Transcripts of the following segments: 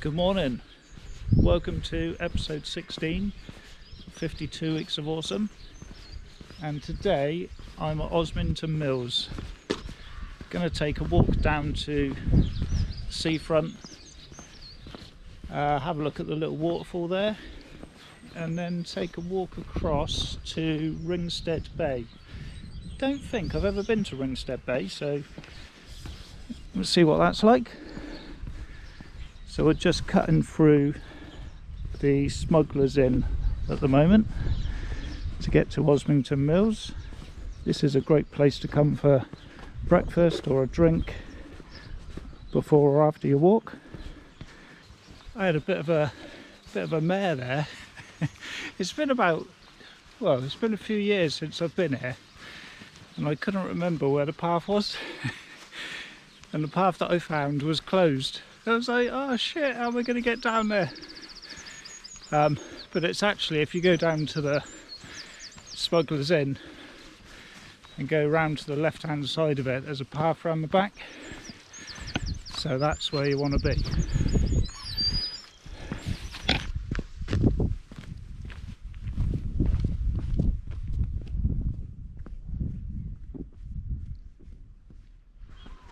Good morning, welcome to episode 16, 52 Weeks of Awesome, and today I'm at Osmington Mills. Going to take a walk down to the seafront, have a look at the little waterfall there, and then take a walk across to Ringstead Bay. Don't think I've ever been to Ringstead Bay, so let's see what that's like. So we're just cutting through the Smugglers Inn at the moment to get to Osmington Mills. This is a great place to come for breakfast or a drink before or after your walk. I had a bit of a mare there. It's been it's been a few years since I've been here, and I couldn't remember where the path was. And the path that I found was closed. I was like, oh shit, how am I going to get down there? But it's actually, if you go down to the Smugglers Inn and go round to the left hand side of it, there's a path around the back. So that's where you want to be.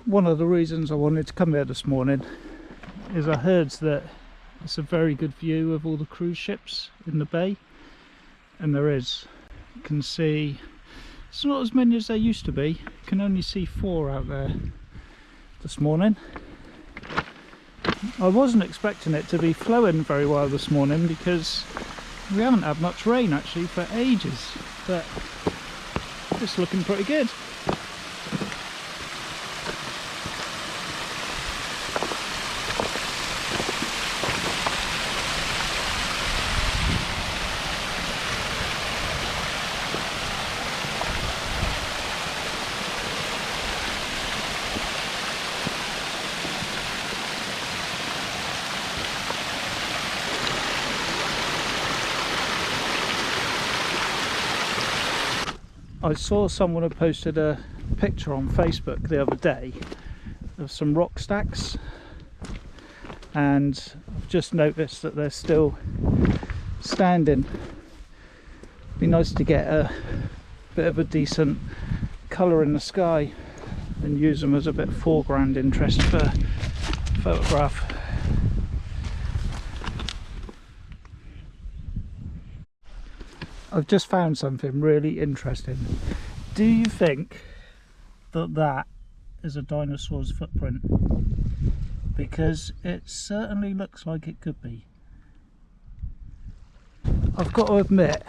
One of the reasons I wanted to come here this morning is I heard that it's a very good view of all the cruise ships in the bay, and there is. You can see it's not as many as there used to be. You can only see 4 out there this morning. I wasn't expecting it to be flowing very well this morning because we haven't had much rain actually for ages, but it's looking pretty good. I saw someone had posted a picture on Facebook the other day of some rock stacks, and I've just noticed that they're still standing. Be nice to get a bit of a decent colour in the sky and use them as a bit of foreground interest for photograph. I've just found something really interesting. Do you think that that is a dinosaur's footprint? Because it certainly looks like it could be. I've got to admit,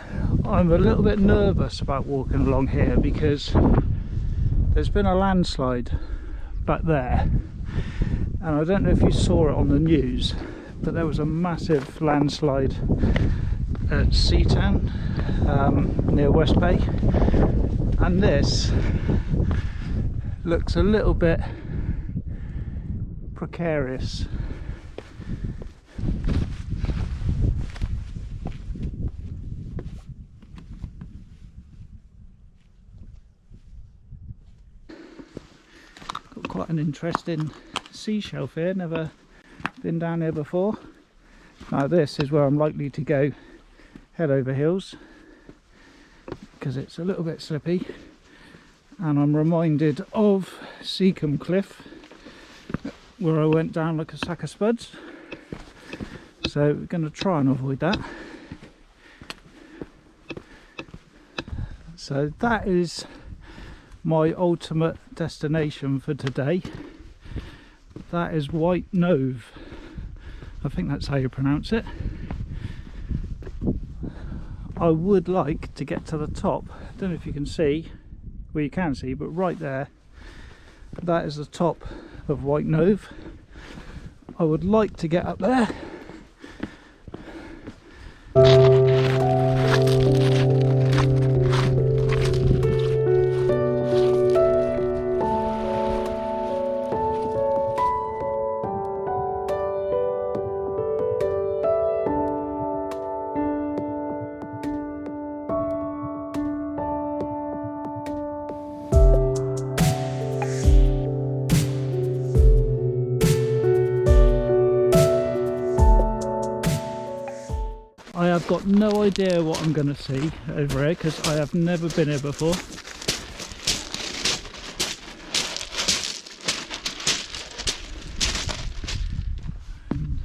I'm a little bit nervous about walking along here because there's been a landslide back there, and I don't know if you saw it on the news, but there was a massive landslide at Seatown, near West Bay, and this looks a little bit precarious. Got quite an interesting sea shelf here, never been down here before. Now this is where I'm likely to go head over heels because it's a little bit slippy, and I'm reminded of Seacombe Cliff where I went down like a sack of spuds, so we're going to try and avoid that. So that is my ultimate destination for today. That is White Nothe, I think that's how you pronounce it. I would like to get to the top. I don't know if you can see, well you can see, but right there, that is the top of White Nothe. I would like to get up there. got no idea what I'm going to see over here because I have never been here before.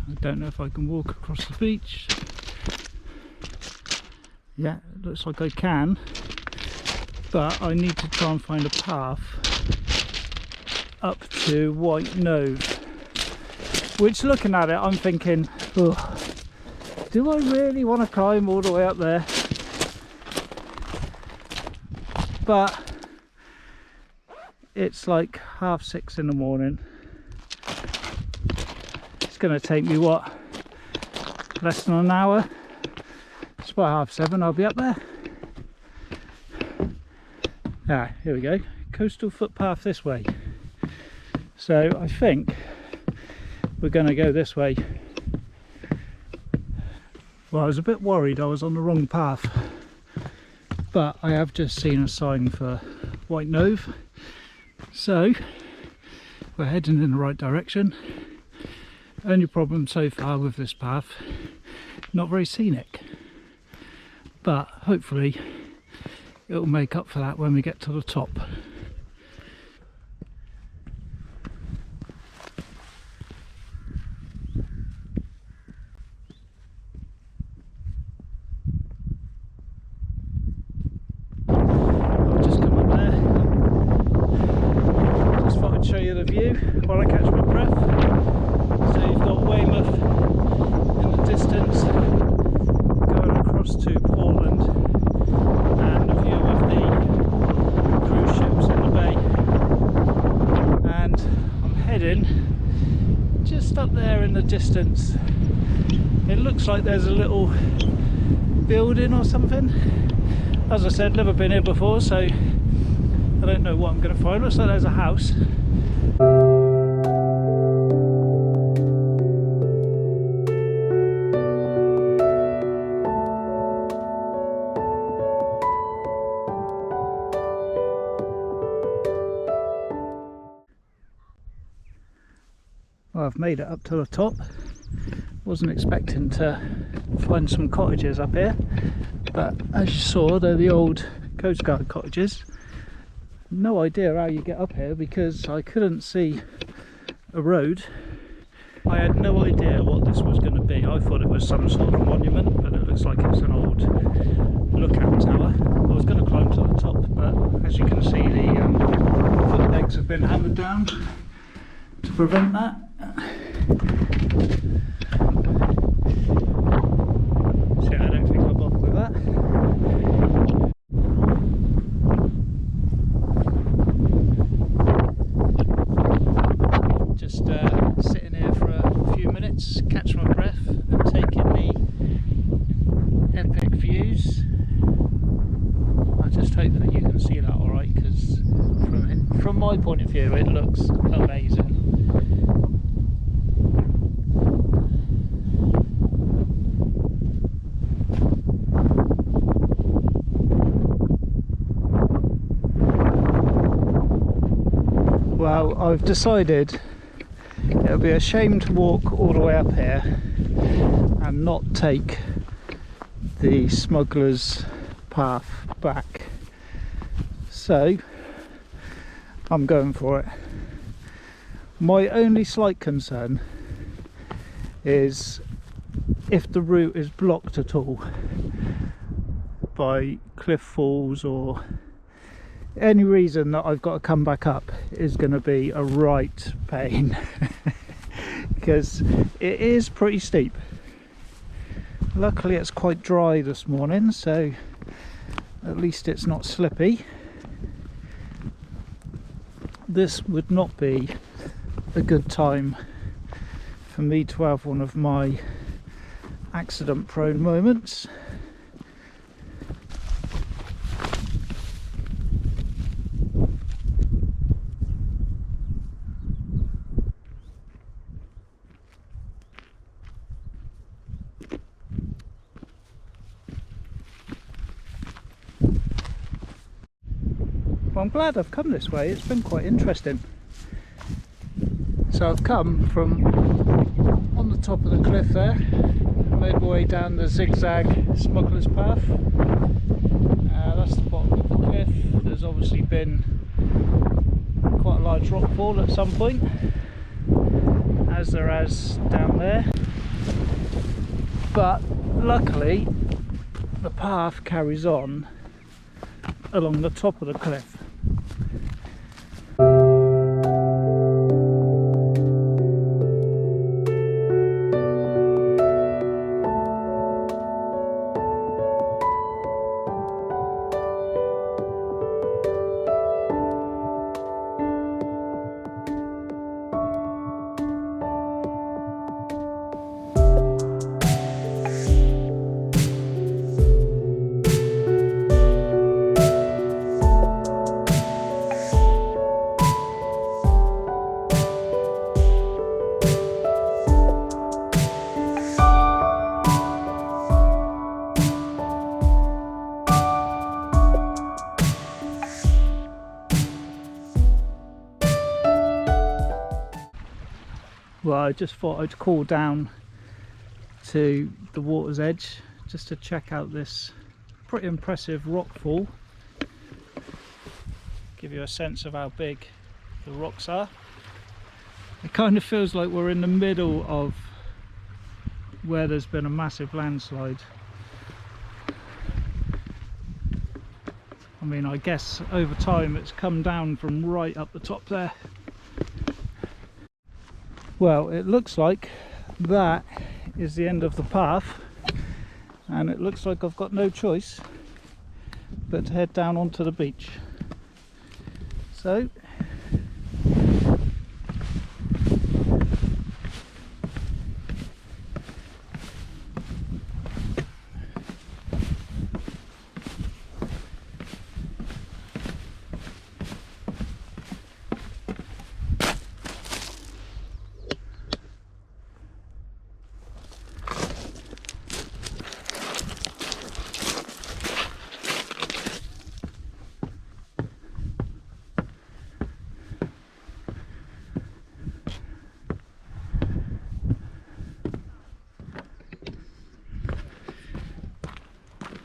I don't know if I can walk across the beach. Yeah, it looks like I can, but I need to try and find a path up to White Nothe, which, looking at it, I'm thinking, oh, do I really want to climb all the way up there? But it's like 6:30 in the morning. It's going to take me, what, less than an hour? It's about 7:30, I'll be up there. Ah, here we go. Coastal footpath this way. So I think we're going to go this way. Well, I was a bit worried I was on the wrong path, but I have just seen a sign for White Nothe, so we're heading in the right direction. Only problem so far with this path, not very scenic, but hopefully it'll make up for that when we get to the top. I've just come up there, just thought I'd show you the view while I catch my breath. So you've got Weymouth in the distance going across to Portland, and a view of the cruise ships in the bay, and I'm heading just up there in the distance. It looks like there's a little building or something. As I said, never been here before, so I don't know what I'm going to find. Looks like there's a house. Well, I've made it up to the top. Wasn't expecting to find some cottages up here, but as you saw, they're the old Coast Guard cottages. No idea how you get up here because I couldn't see a road. I had no idea what this was going to be. I thought it was some sort of monument, but it looks like it's an old lookout tower. I was going to climb to the top, but as you can see, the foot pegs have been hammered down to prevent that. So I don't think I'll bother with that. Just sitting here for a few minutes, catch my breath and taking the epic views. I just hope that you can see that alright, because from my point of view it looks amazing. Well, I've decided it'll be a shame to walk all the way up here and not take the smugglers path back, so I'm going for it. My only slight concern is if the route is blocked at all by cliff falls or any reason that I've got to come back up is going to be a right pain because it is pretty steep. Luckily it's quite dry this morning, so at least it's not slippy. This would not be a good time for me to have one of my accident prone moments. Well, I'm glad I've come this way. It's been quite interesting. So I've come from on the top of the cliff there, made my way down the zigzag smuggler's path. That's the bottom of the cliff. There's obviously been quite a large rockfall at some point, as there has down there, but luckily the path carries on along the top of the cliff. Well, I just thought I'd call down to the water's edge just to check out this pretty impressive rockfall. Give you a sense of how big the rocks are. It kind of feels like we're in the middle of where there's been a massive landslide. I mean, I guess over time it's come down from right up the top there. Well, it looks like that is the end of the path, and it looks like I've got no choice but to head down onto the beach. So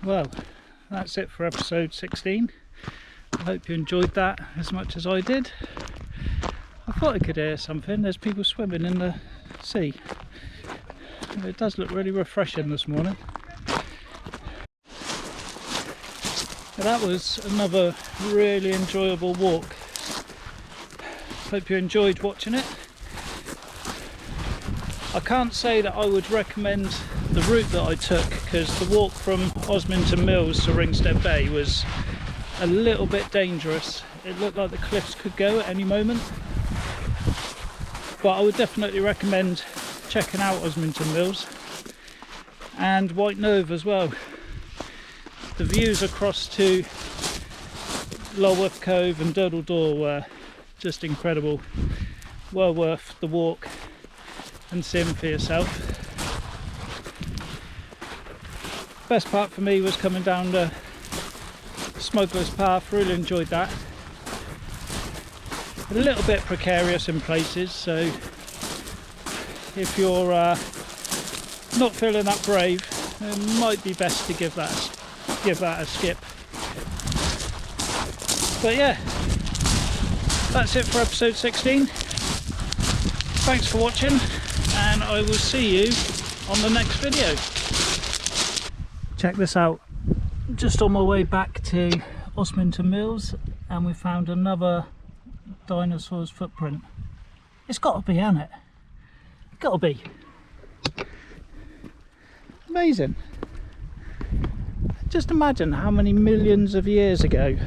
well, that's it for episode 16. I hope you enjoyed that as much as I did. I thought I could hear something. There's people swimming in the sea. It does look really refreshing this morning. That was another really enjoyable walk. Hope you enjoyed watching it. I can't say that I would recommend the route that I took, because the walk from Osmington Mills to Ringstead Bay was a little bit dangerous. It looked like the cliffs could go at any moment, but I would definitely recommend checking out Osmington Mills and White Nothe as well. The views across to Lulworth Cove and Durdle Door were just incredible. Well worth the walk and seeing for yourself. Best part for me was coming down the smuggler's path. Really enjoyed that. A little bit precarious in places, so if you're not feeling that brave, it might be best to give that a skip. But yeah, that's it for episode 16. Thanks for watching, and I will see you on the next video. Check this out, just on my way back to Osmington Mills, and we found another dinosaur's footprint. It's got to be, hasn't it? Got to be. Amazing. Just imagine how many millions of years ago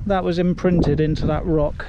that was imprinted into that rock.